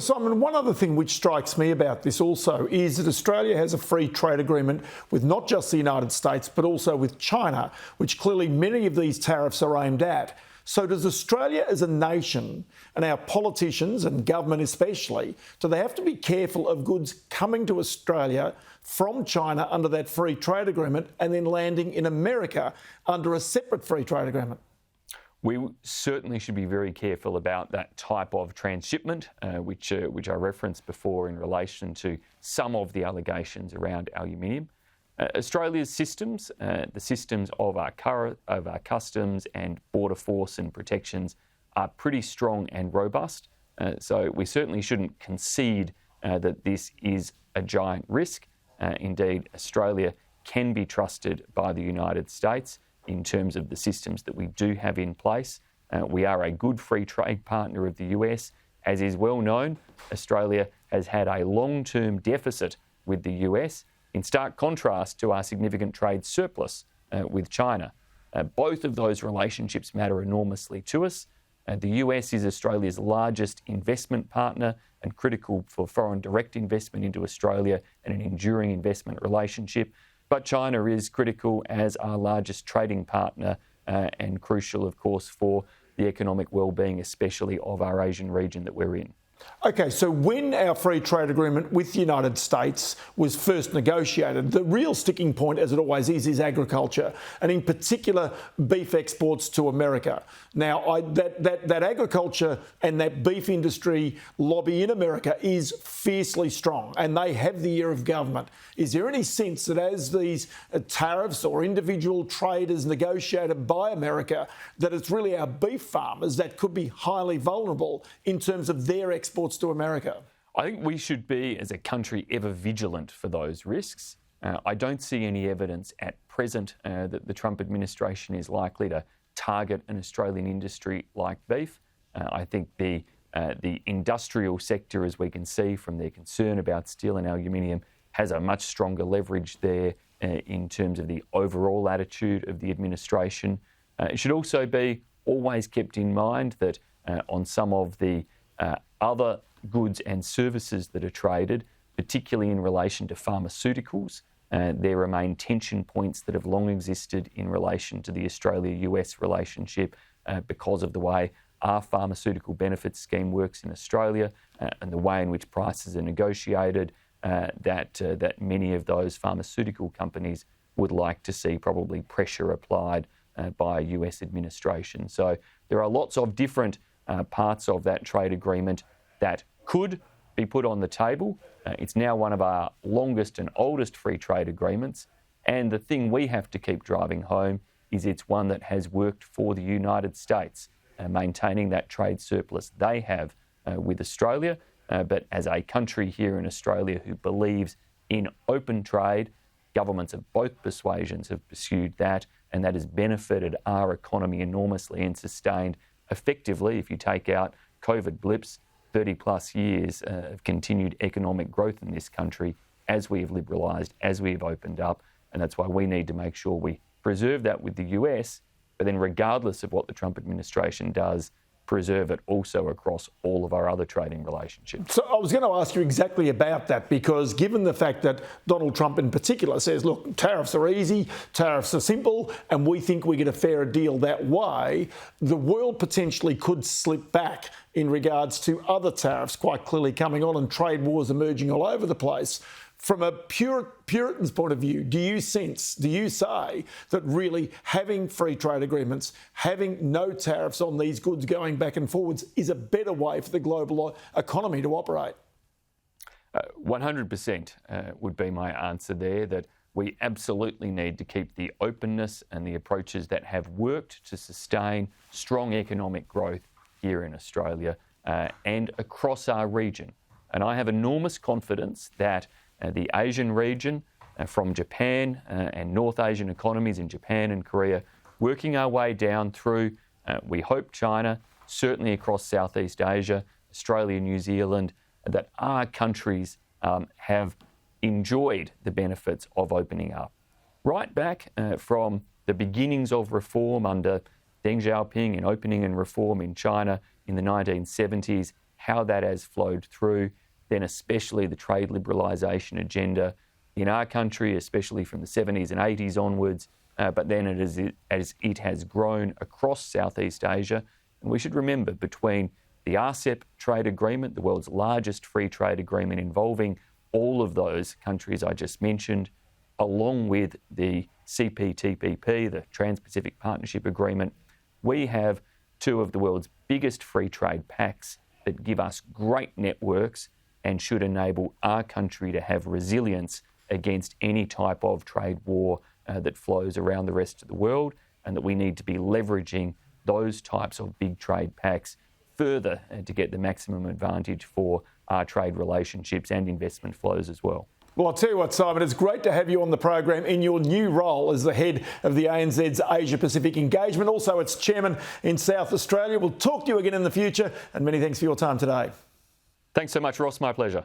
Simon, one other thing which strikes me about this also is that Australia has a free trade agreement with not just the United States, but also with China, which clearly many of these tariffs are aimed at. So does Australia as a nation, and our politicians and government especially, do they have to be careful of goods coming to Australia from China under that free trade agreement and then landing in America under a separate free trade agreement? We certainly should be very careful about that type of transshipment, which I referenced before in relation to some of the allegations around aluminium. Australia's systems, the systems of our customs and border force and protections are pretty strong and robust. So we certainly shouldn't concede that this is a giant risk. Indeed, Australia can be trusted by the United States in terms of the systems that we do have in place. We are a good free trade partner of the US. As is well known, Australia has had a long-term deficit with the US, in stark contrast to our significant trade surplus with China. Both of those relationships matter enormously to us. The US is Australia's largest investment partner and critical for foreign direct investment into Australia and an enduring investment relationship. But China is critical as our largest trading partner and crucial, of course, for the economic well-being, especially of our Asian region that we're in. OK, so when our free trade agreement with the United States was first negotiated, the real sticking point, as it always is agriculture, and in particular beef exports to America. Now, that agriculture and that beef industry lobby in America is fiercely strong, and they have the ear of government. Is there any sense that as these tariffs or individual trade is negotiated by America, that it's really our beef farmers that could be highly vulnerable in terms of their exports to America? I think we should be, as a country, ever vigilant for those risks. I don't see any evidence at present that the Trump administration is likely to target an Australian industry like beef. I think the industrial sector, as we can see from their concern about steel and aluminium, has a much stronger leverage there in terms of the overall attitude of the administration. It should also be always kept in mind that on some of the other goods and services that are traded, particularly in relation to pharmaceuticals, there remain tension points that have long existed in relation to the Australia-US relationship because of the way our pharmaceutical benefits scheme works in Australia and the way in which prices are negotiated, that many of those pharmaceutical companies would like to see probably pressure applied by a US administration. So there are lots of different parts of that trade agreement that could be put on the table. It's now one of our longest and oldest free trade agreements. And the thing we have to keep driving home is it's one that has worked for the United States, maintaining that trade surplus they have with Australia. But as a country here in Australia who believes in open trade, governments of both persuasions have pursued that, and that has benefited our economy enormously and sustained effectively, if you take out COVID blips, 30 plus years of continued economic growth in this country as we have liberalised, as we have opened up. And that's why we need to make sure we preserve that with the US, but then regardless of what the Trump administration does, preserve it also across all of our other trading relationships. So I was going to ask you exactly about that, because given the fact that Donald Trump in particular says, look, tariffs are easy, tariffs are simple, and we think we get a fairer deal that way, the world potentially could slip back in regards to other tariffs quite clearly coming on and trade wars emerging all over the place. From a Puritan's point of view, do you say that really having free trade agreements, having no tariffs on these goods going back and forwards is a better way for the global economy to operate? 100% would be my answer there, that we absolutely need to keep the openness and the approaches that have worked to sustain strong economic growth here in Australia and across our region. And I have enormous confidence that the Asian region, from Japan and North Asian economies in Japan and Korea, working our way down through, we hope, China, certainly across Southeast Asia, Australia, New Zealand, that our countries have enjoyed the benefits of opening up. Right back from the beginnings of reform under Deng Xiaoping and opening and reform in China in the 1970s, how that has flowed through, then especially the trade liberalisation agenda in our country, especially from the 70s and 80s onwards, but then as it has grown across Southeast Asia. And we should remember, between the RCEP trade agreement, the world's largest free trade agreement involving all of those countries I just mentioned, along with the CPTPP, the Trans-Pacific Partnership Agreement, we have two of the world's biggest free trade pacts that give us great networks and should enable our country to have resilience against any type of trade war that flows around the rest of the world, and that we need to be leveraging those types of big trade pacts further to get the maximum advantage for our trade relationships and investment flows as well. Well, I'll tell you what, Simon, it's great to have you on the program in your new role as the head of the ANZ's Asia-Pacific engagement, also its chairman in South Australia. We'll talk to you again in the future, and many thanks for your time today. Thanks so much, Ross. My pleasure.